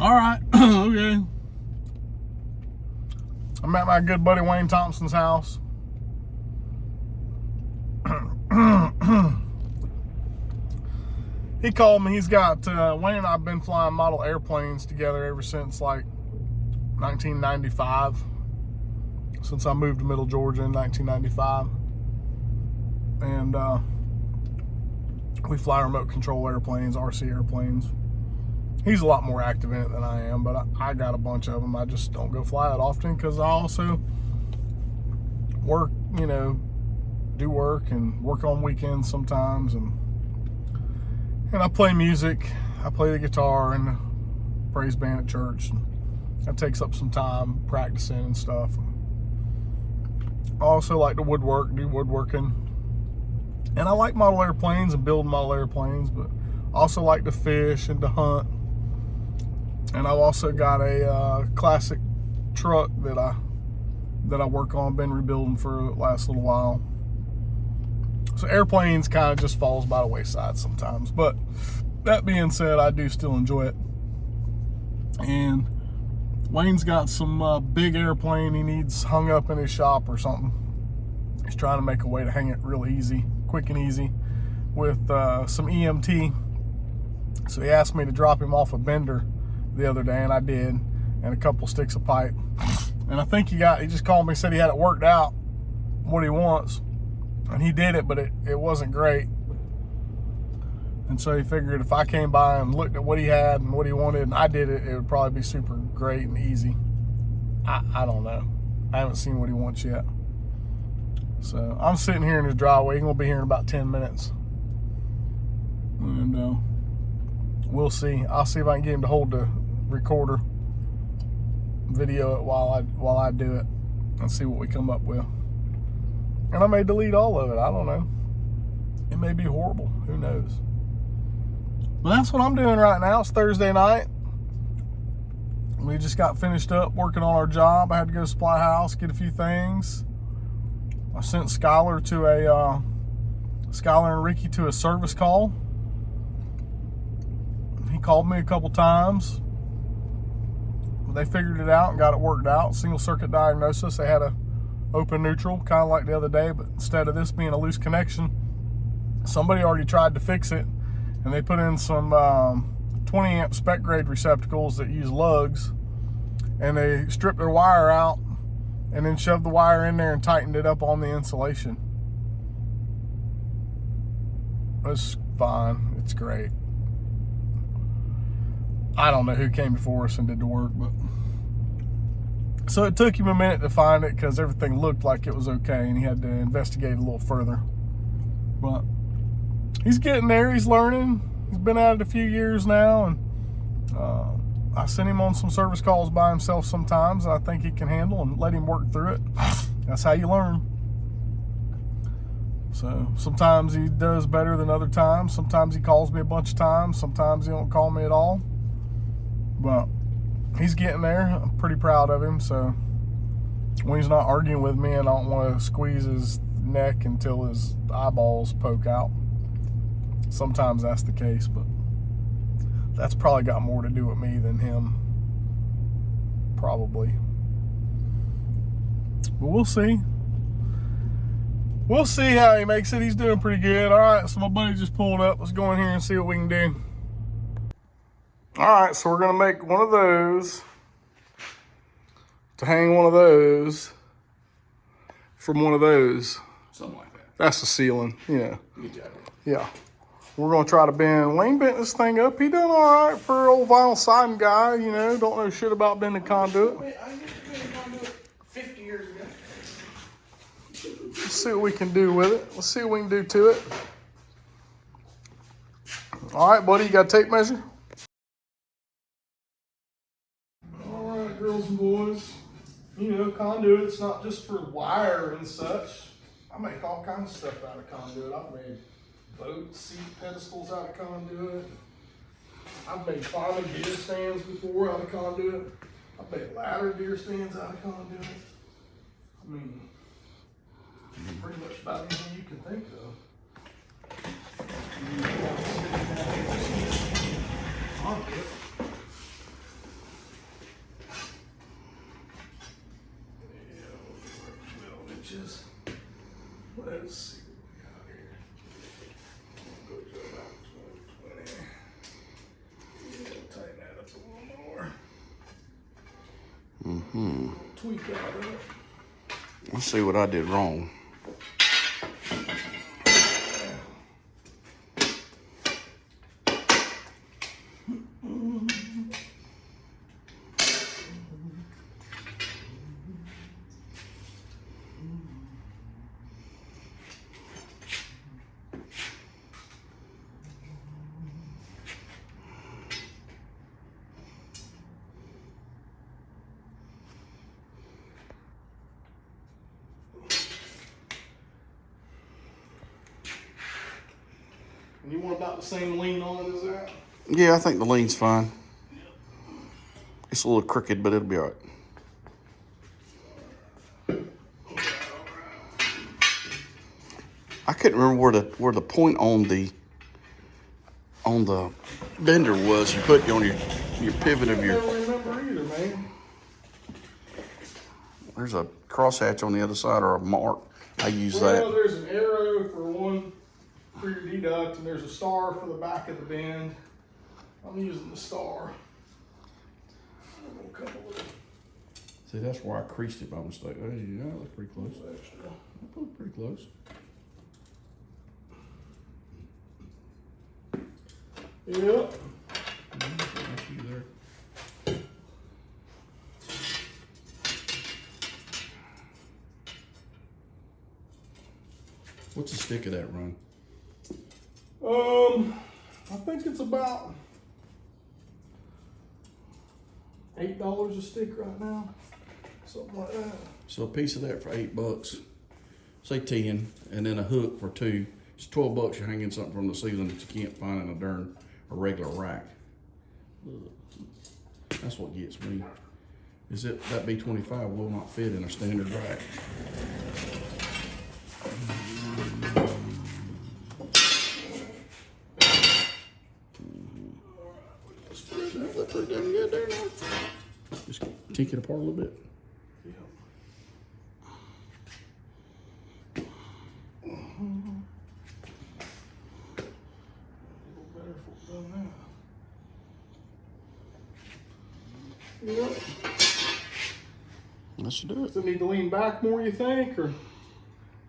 All right, okay. I'm at my good buddy Wayne Thompson's house. He called me. He's got, Wayne and I have been flying model airplanes together ever since like 1995. Since I moved to Middle Georgia in 1995. And we fly remote control airplanes, RC airplanes. He's a lot more active in it than I am, but I got a bunch of them. I just don't go fly it often because I also work, you know, do work and work on weekends sometimes. And I play music. I play the guitar in the praise band at church. And that takes up some time practicing and stuff. I also like to woodwork, do woodworking. And I like model airplanes and building model airplanes, but I also like to fish and to hunt. And I've also got a classic truck that I work on, been rebuilding for the last little while. So airplanes kind of just falls by the wayside sometimes. But that being said, I do still enjoy it. And Wayne's got some big airplane he needs hung up in his shop or something. He's trying to make a way to hang it real easy, quick and easy, with some EMT. So he asked me to drop him off a bender the other day, and I did, and a couple sticks of pipe. And I think he just called me, said he had it worked out, what he wants. And he did it, but it wasn't great. And so he figured if I came by and looked at what he had and what he wanted, and I did it, it would probably be super great and easy. I don't know. I haven't seen what he wants yet. So I'm sitting here in his driveway. He's gonna be here in about 10 minutes. And we'll see. I'll see if I can get him to hold the recorder, video it while I do it, and see what we come up with. And I may delete all of it. I don't know. It may be horrible. Who knows? But that's what I'm doing right now. It's Thursday night. We just got finished up working on our job. I had to go to Supply House, get a few things. I sent Skylar and Ricky to a service call. He called me a couple times. They figured it out and got it worked out. Single circuit diagnosis. They had a open neutral, kind of like the other day, but instead of this being a loose connection, somebody already tried to fix it, and they put in some 20 amp spec grade receptacles that use lugs, and they stripped their wire out and then shoved the wire in there and tightened it up on the insulation. It's fine. It's great. I don't know who came before us and did the work, but so it took him a minute to find it because everything looked like it was okay, and he had to investigate a little further. But he's getting there. He's learning. He's been at it a few years now, and I sent him on some service calls by himself sometimes. I think he can handle, and let him work through it. That's how you learn. So sometimes he does better than other times. Sometimes he calls me a bunch of times. Sometimes he don't call me at all. But he's getting there. I'm pretty proud of him. So when he's not arguing with me and I don't want to squeeze his neck until his eyeballs poke out, sometimes that's the case, but that's probably got more to do with me than him. Probably. But we'll see. We'll see how he makes it. He's doing pretty good. All right, so my buddy just pulled up. Let's go in here and see what we can do. All right, so we're gonna make one of those to hang one of those from one of those. Something like that. That's the ceiling, you know. Good job. Yeah. We're gonna try to bend. Wayne bent this thing up. He done all right for an old vinyl siding guy, you know. Don't know shit about bending conduit. I used to bend conduit 50 years ago. Let's see what we can do with it. Let's see what we can do to it. All right, buddy, you got a tape measure? All right, girls and boys. You know, conduit's not just for wire and such. I make all kinds of stuff out of conduit. I've made boat seat pedestals out of conduit. I've made climbing deer stands before out of conduit. I've made ladder deer stands out of conduit. I mean, pretty much about anything you can think of. Conduit. Tweak out of it. Let's see what I did wrong. And you want about the same lean on it as that? Yeah, I think the lean's fine. It's a little crooked, but it'll be all right. I couldn't remember where the point on the bender was. You put on your pivot of I your. don't remember either, man. There's a crosshatch on the other side or a mark. I use Well, that. there's an arrow for your deduct, and there's a star for the back of the bend. I'm using the star. See, that's why I creased it by mistake. Oh, yeah, that looks pretty close. That looks pretty close. Yep. What's the stick of that run? I think it's about $8 a stick right now, something like that. So a piece of that for $8, say 10, and then a hook for 2. It's $12. You're hanging something from the ceiling that you can't find in a regular rack. That's what gets me. Is it that B25 will not fit in a standard rack. That pretty damn good there now. Just tink it apart a little bit. Yep. That should do it. Does it need to lean back more, you think, or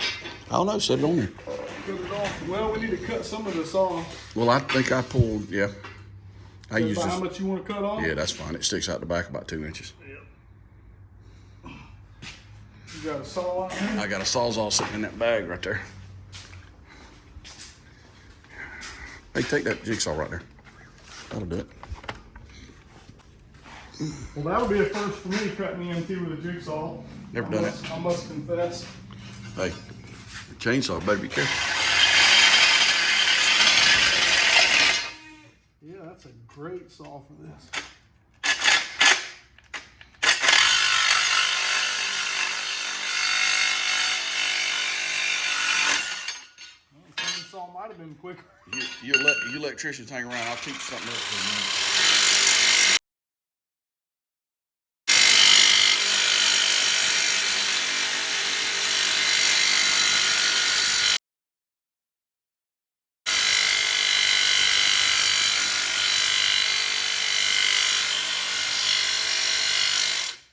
I don't know, set it on there. cut it off? Well, we need to cut some of this off. Well, I think I pulled, yeah. I Is use that this. how much you want to cut off? Yeah, that's fine. It sticks out the back about 2 inches. You got a saw out there? I got a Sawzall sitting in that bag right there. Hey, take that jigsaw right there. That'll do it. Well, that'll be a first for me, cutting EMT with a jigsaw. Never done it. I must confess. Hey, the chainsaw, better be careful. Yeah, that's a great saw for this. Well, the chainsaw might have been quicker. You let you electricians hang around. I'll teach you something else in a minute.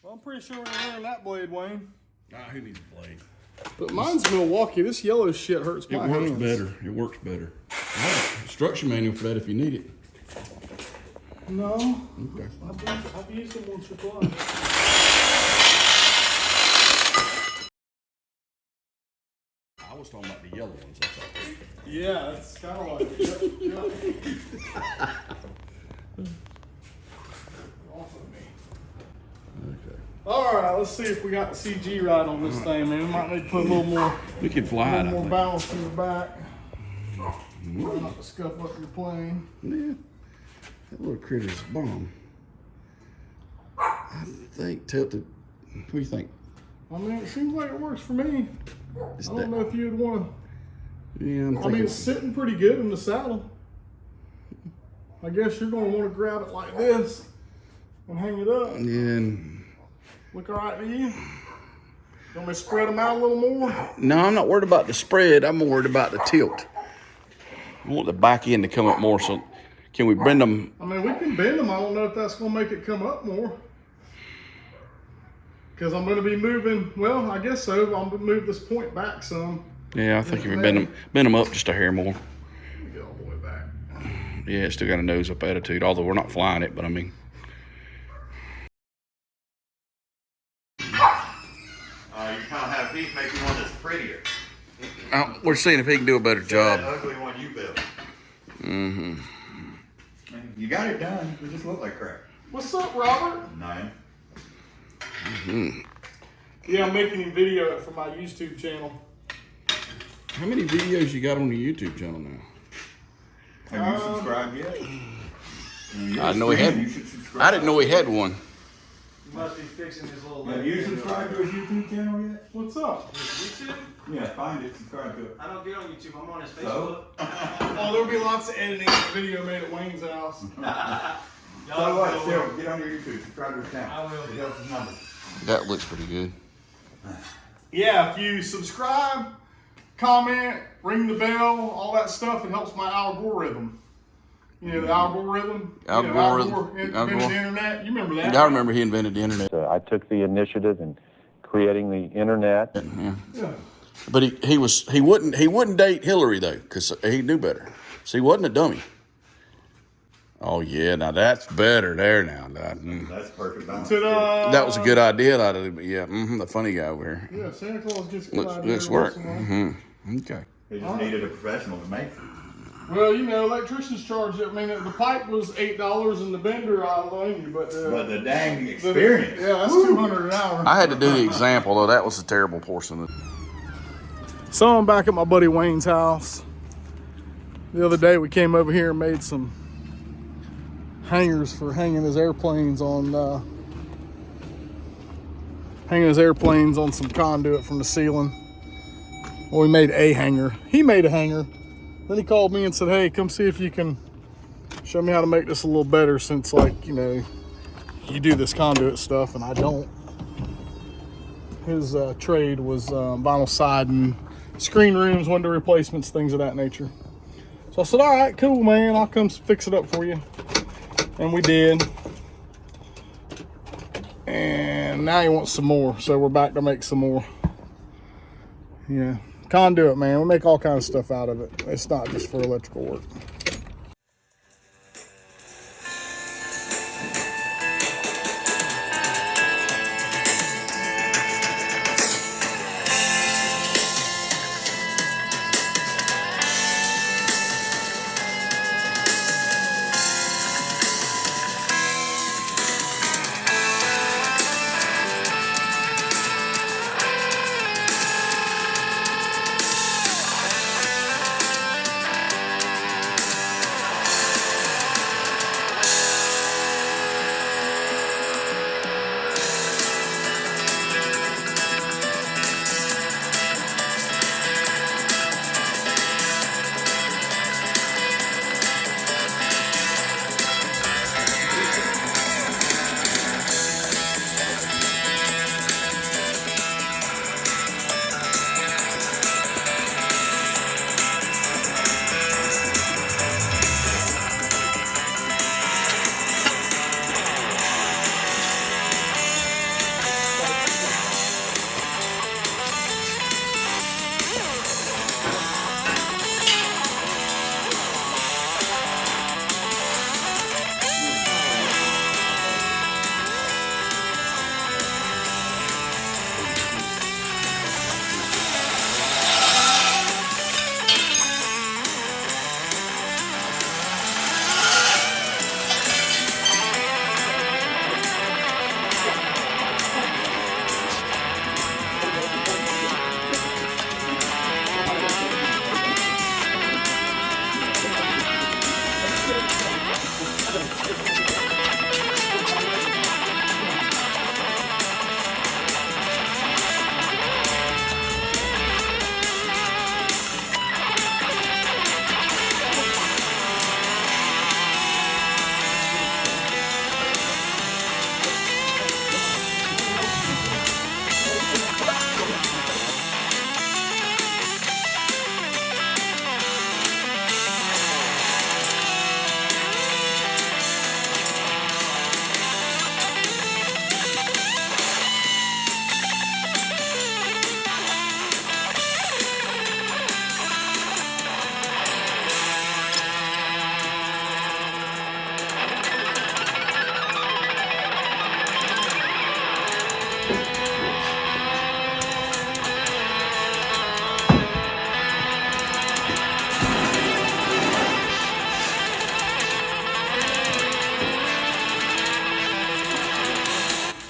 Well, I'm pretty sure we're gonna learn that blade, Wayne. Nah, who needs a blade? But mine's Milwaukee. This yellow shit hurts It my works hands. better. It works better. I have a instruction manual for that if you need it. No, Okay. I've used them once or twice. I was talking about the yellow ones. That's all. Yeah, it's kind of like off of me. Okay. All right, let's see if we got the CG right on this thing, man. We might need to put a little more, We could fly it. I more think. balance in the back. Try not to scuff up your plane. Yeah. That little critter's a bomb. I think tilted. What do you think? I mean, it seems like it works for me. Is I that- don't know if you'd want Yeah, to. I'm I thinking. mean, it's sitting pretty good in the saddle. I guess you're going to want to grab it like this and hang it up. And Look all right to you? You want me to spread them out a little more? no, I'm not worried about the spread. I'm worried about the tilt. I want the back end to come up more. So, can we bend them? I mean, we can bend them. I don't know if that's going to make it come up more. Because I'm going to be moving, well, I guess so. I'm going to move this point back some. Yeah, I think if you bend them up just a hair more. Let me get all the way back. Yeah, it's still got a nose up attitude, although we're not flying it, but I mean. You kind of have Pete make you one that's prettier. We're seeing if he can do a better That job. ugly one you built. Mm-hmm. You got it done. You just look like crap. What's up, Robert? Nine. Yeah, I'm making a video for my YouTube channel. How many videos you got on your YouTube channel now? Have you subscribed yet? I didn't know he had. You should subscribe. I didn't know he had one. You must be fixing his little Have you subscribed to his YouTube channel yet? What's up? YouTube? Yeah, find it. Subscribe to it. I don't get on YouTube. I'm on his Facebook. So? Oh, there'll be lots of editing of the video made at Wayne's house. So what? Still, get on your YouTube. Subscribe to his channel. I will. It helps his numbers. That looks pretty good. Yeah, if you subscribe, comment, ring the bell, all that stuff, it helps my algorithm. You know, the algorithm? Algorithm. Al Gore invented the internet. You remember that? I remember he invented the internet. I took the initiative in creating the internet. Yeah. Yeah. But he wouldn't date Hillary though, because he knew better. So he wasn't a dummy. Oh yeah, now that's better there now. That's perfect balance. Ta-da! That was a good idea. Yeah, the funny guy over here. Yeah, Santa Claus gets good ideas. Looks work. once in a while. Okay. They just needed a professional to make it. Well, you know, electricians charge it. I mean, the pipe was $8 and the bender, I'll loan you, but But the dang experience. yeah, that's $200 an hour. I had to do the example though. That was a terrible portion of it. So I'm back at my buddy Wayne's house. The other day we came over here and made some hangars for hanging his airplanes on some conduit from the ceiling. Well, we made a hangar. He made a hangar. Then he called me and said, hey, come see if you can show me how to make this a little better, since, like, you know, you do this conduit stuff and I don't. His trade was vinyl siding, screen rooms, window replacements, things of that nature. So I said, all right, cool, man, I'll come fix it up for you. And we did. And now he wants some more, so we're back to make some more. Yeah, conduit, man, we make all kinds of stuff out of it. It's not just for electrical work.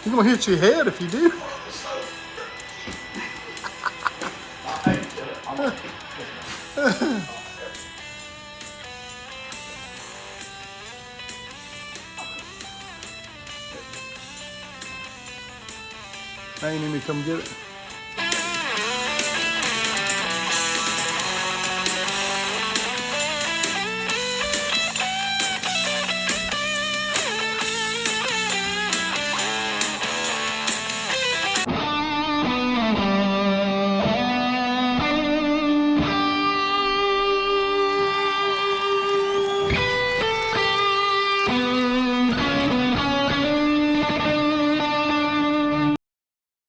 He's gonna hit your head if you do. I ain't even come get it.